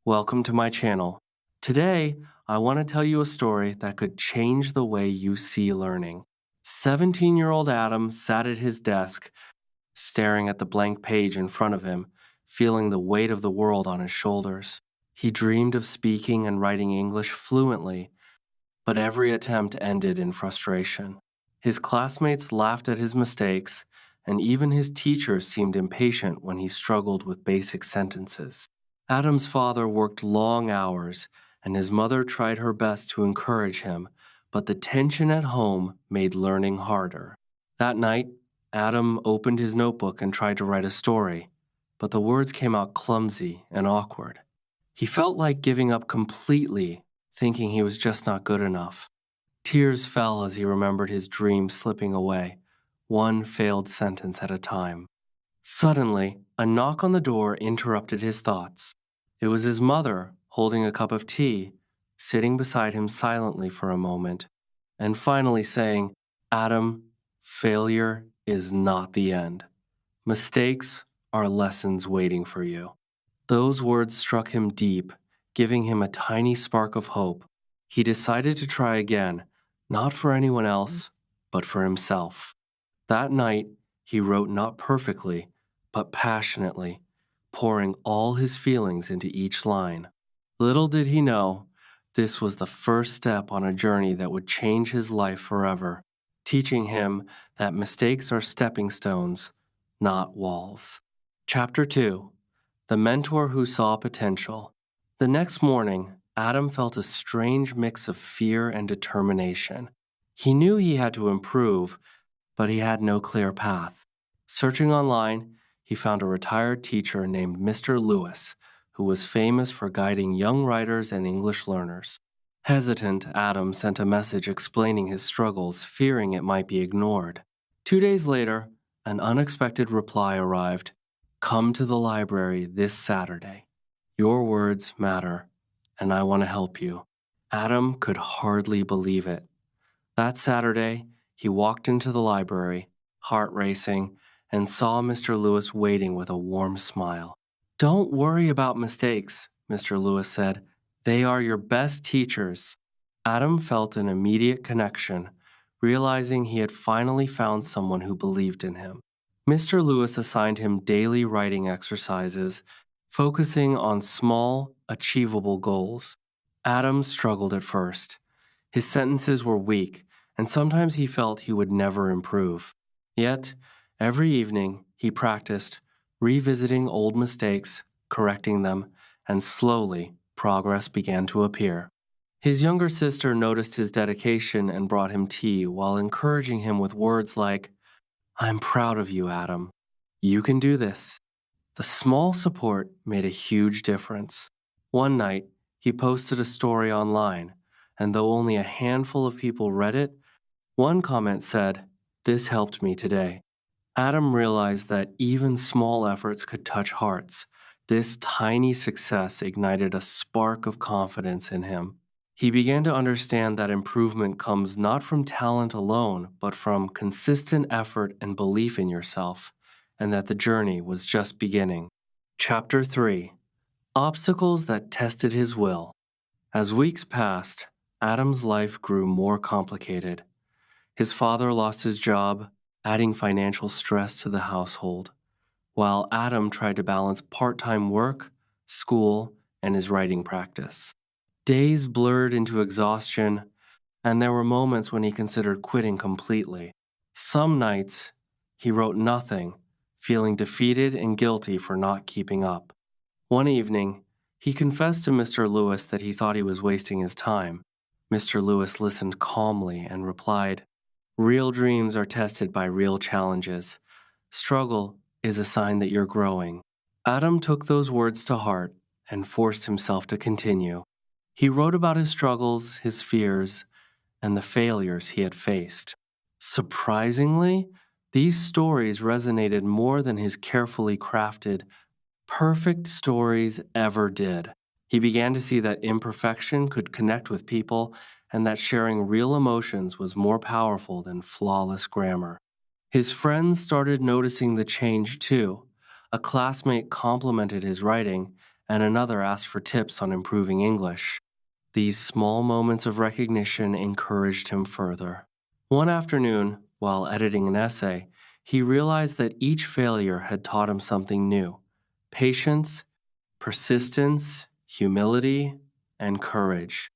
Welcome to my channel. Today, I want to tell you a story that could change the way you see learning. 17-year-old Adam sat at his desk, staring at the blank page in front of him, feeling the weight of the world on his shoulders. He dreamed of speaking and writing English fluently, but every attempt ended in frustration. His classmates laughed at his mistakes, and even his teachers seemed impatient when he struggled with basic sentences. Adam's father worked long hours, and his mother tried her best to encourage him, but the tension at home made learning harder. That night, Adam opened his notebook and tried to write a story, but the words came out clumsy and awkward. He felt like giving up completely, thinking he was just not good enough. Tears fell as he remembered his dream slipping away, one failed sentence at a time. Suddenly, a knock on the door interrupted his thoughts. It was his mother, holding a cup of tea, sitting beside him silently for a moment, and finally saying, "Adam, failure is not the end. Mistakes are lessons waiting for you." Those words struck him deep, giving him a tiny spark of hope. He decided to try again, not for anyone else, but for himself. That night, he wrote not perfectly, but passionately, pouring all his feelings into each line. Little did he know, this was the first step on a journey that would change his life forever, teaching him that mistakes are stepping stones, not walls. Chapter 2: The Mentor Who Saw Potential. The next morning, Adam felt a strange mix of fear and determination. He knew he had to improve, but he had no clear path. Searching online, he found a retired teacher named Mr. Lewis, who was famous for guiding young writers and English learners. Hesitant, Adam sent a message explaining his struggles, fearing it might be ignored. 2 days later, an unexpected reply arrived. "Come to the library this Saturday. Your words matter, and I want to help you." Adam could hardly believe it. That Saturday, he walked into the library, heart racing, and saw Mr. Lewis waiting with a warm smile. "Don't worry about mistakes," Mr. Lewis said. "They are your best teachers." Adam felt an immediate connection, realizing he had finally found someone who believed in him. Mr. Lewis assigned him daily writing exercises, focusing on small, achievable goals. Adam struggled at first. His sentences were weak, and sometimes he felt he would never improve. Yet, every evening, he practiced, revisiting old mistakes, correcting them, and slowly, progress began to appear. His younger sister noticed his dedication and brought him tea while encouraging him with words like, "I'm proud of you, Adam. You can do this." The small support made a huge difference. One night, he posted a story online, and though only a handful of people read it, one comment said, "This helped me today." Adam realized that even small efforts could touch hearts. This tiny success ignited a spark of confidence in him. He began to understand that improvement comes not from talent alone, but from consistent effort and belief in yourself, and that the journey was just beginning. Chapter 3: Obstacles That Tested His Will. As weeks passed, Adam's life grew more complicated. His father lost his job, adding financial stress to the household, while Adam tried to balance part-time work, school, and his writing practice. Days blurred into exhaustion, and there were moments when he considered quitting completely. Some nights, he wrote nothing, feeling defeated and guilty for not keeping up. One evening, he confessed to Mr. Lewis that he thought he was wasting his time. Mr. Lewis listened calmly and replied, "Real dreams are tested by real challenges. Struggle is a sign that you're growing." Adam took those words to heart and forced himself to continue. He wrote about his struggles, his fears, and the failures he had faced. Surprisingly, these stories resonated more than his carefully crafted, perfect stories ever did. He began to see that imperfection could connect with people and that sharing real emotions was more powerful than flawless grammar. His friends started noticing the change too. A classmate complimented his writing, and another asked for tips on improving English. These small moments of recognition encouraged him further. One afternoon, while editing an essay, he realized that each failure had taught him something new: patience, persistence, humility, and courage.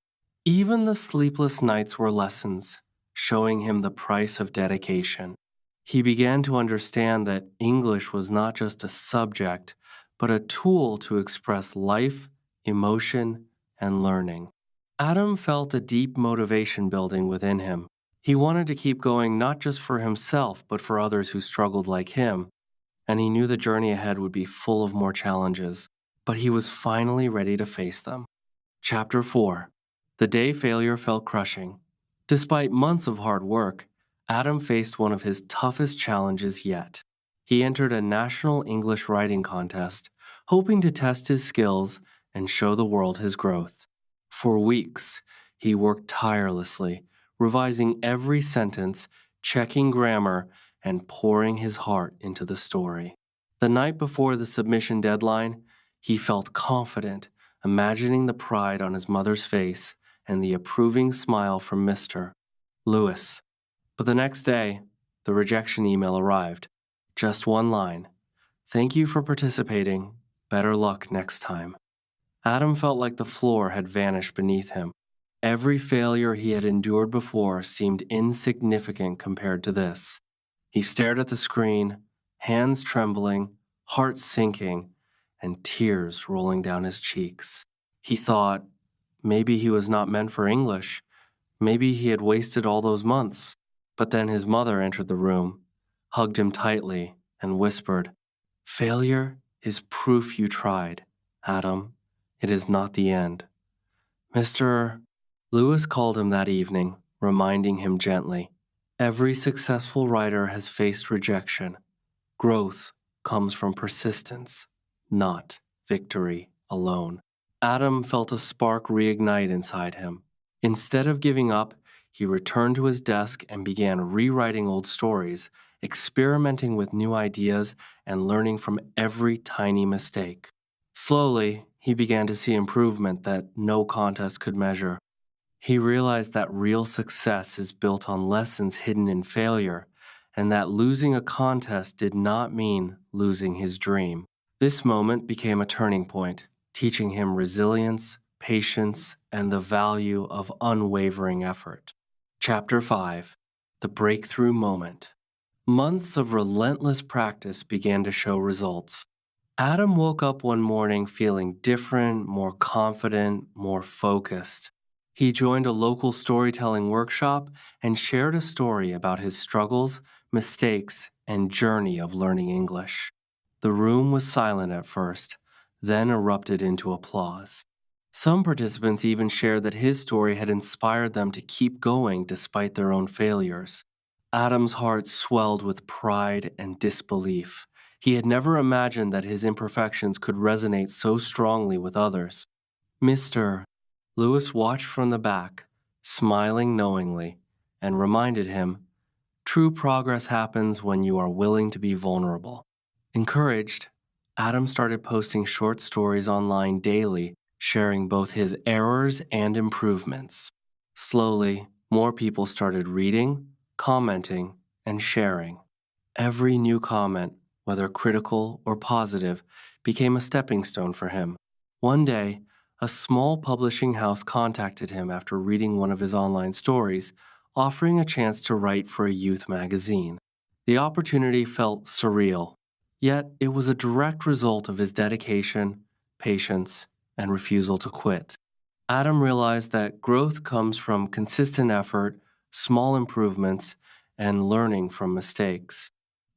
Even the sleepless nights were lessons, showing him the price of dedication. He began to understand that English was not just a subject, but a tool to express life, emotion, and learning. Adam felt a deep motivation building within him. He wanted to keep going not just for himself, but for others who struggled like him, and he knew the journey ahead would be full of more challenges, but he was finally ready to face them. Chapter 4. The day failure felt crushing. Despite months of hard work, Adam faced one of his toughest challenges yet. He entered a national English writing contest, hoping to test his skills and show the world his growth. For weeks, he worked tirelessly, revising every sentence, checking grammar, and pouring his heart into the story. The night before the submission deadline, he felt confident, imagining the pride on his mother's face and the approving smile from Mr. Lewis. But the next day, the rejection email arrived. Just one line: "Thank you for participating. Better luck next time." Adam felt like the floor had vanished beneath him. Every failure he had endured before seemed insignificant compared to this. He stared at the screen, hands trembling, heart sinking, and tears rolling down his cheeks. He thought, maybe he was not meant for English. Maybe he had wasted all those months. But then his mother entered the room, hugged him tightly, and whispered, "Failure is proof you tried, Adam. It is not the end." Mr. Lewis called him that evening, reminding him gently, "Every successful writer has faced rejection. Growth comes from persistence, not victory alone." Adam felt a spark reignite inside him. Instead of giving up, he returned to his desk and began rewriting old stories, experimenting with new ideas, and learning from every tiny mistake. Slowly, he began to see improvement that no contest could measure. He realized that real success is built on lessons hidden in failure, and that losing a contest did not mean losing his dream. This moment became a turning point, teaching him resilience, patience, and the value of unwavering effort. Chapter 5. The Breakthrough Moment. Months of relentless practice began to show results. Adam woke up one morning feeling different, more confident, more focused. He joined a local storytelling workshop and shared a story about his struggles, mistakes, and journey of learning English. The room was silent at first, then erupted into applause. Some participants even shared that his story had inspired them to keep going despite their own failures. Adam's heart swelled with pride and disbelief. He had never imagined that his imperfections could resonate so strongly with others. Mr. Lewis watched from the back, smiling knowingly, and reminded him, "True progress happens when you are willing to be vulnerable." Encouraged, Adam started posting short stories online daily, sharing both his errors and improvements. Slowly, more people started reading, commenting, and sharing. Every new comment, whether critical or positive, became a stepping stone for him. One day, a small publishing house contacted him after reading one of his online stories, offering a chance to write for a youth magazine. The opportunity felt surreal, yet it was a direct result of his dedication, patience, and refusal to quit. Adam realized that growth comes from consistent effort, small improvements, and learning from mistakes.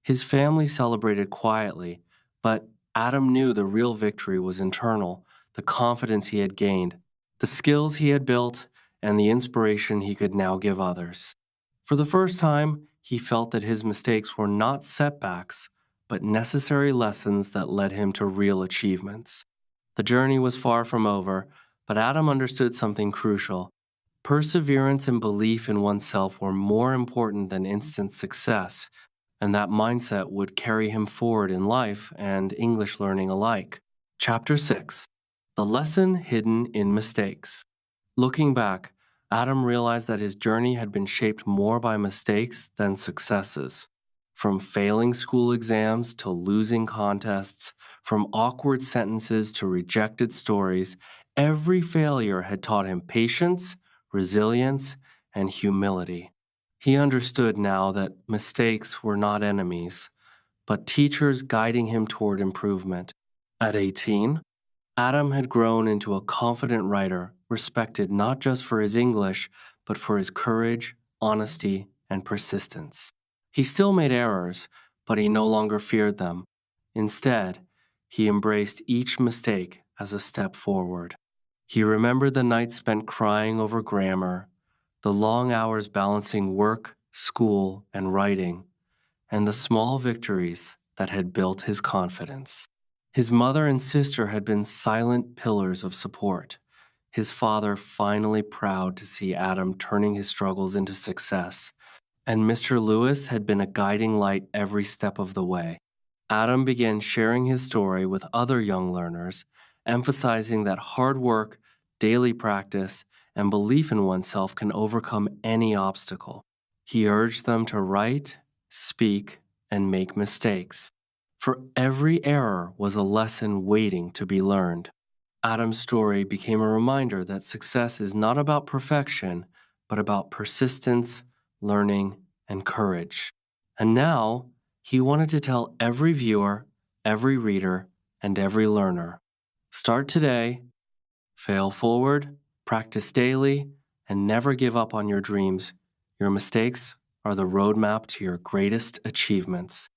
His family celebrated quietly, but Adam knew the real victory was internal: the confidence he had gained, the skills he had built, and the inspiration he could now give others. For the first time, he felt that his mistakes were not setbacks, but necessary lessons that led him to real achievements. The journey was far from over, but Adam understood something crucial. Perseverance and belief in oneself were more important than instant success, and that mindset would carry him forward in life and English learning alike. Chapter 6. The lesson hidden in mistakes. Looking back, Adam realized that his journey had been shaped more by mistakes than successes. From failing school exams to losing contests, from awkward sentences to rejected stories, every failure had taught him patience, resilience, and humility. He understood now that mistakes were not enemies, but teachers guiding him toward improvement. At 18, Adam had grown into a confident writer, respected not just for his English, but for his courage, honesty, and persistence. He still made errors, but he no longer feared them. Instead, he embraced each mistake as a step forward. He remembered the nights spent crying over grammar, the long hours balancing work, school, and writing, and the small victories that had built his confidence. His mother and sister had been silent pillars of support. His father finally proud to see Adam turning his struggles into success, and Mr. Lewis had been a guiding light every step of the way. Adam began sharing his story with other young learners, emphasizing that hard work, daily practice, and belief in oneself can overcome any obstacle. He urged them to write, speak, and make mistakes. For every error was a lesson waiting to be learned. Adam's story became a reminder that success is not about perfection, but about persistence, learning, and courage. And now, he wanted to tell every viewer, every reader, and every learner, start today, fail forward, practice daily, and never give up on your dreams. Your mistakes are the roadmap to your greatest achievements.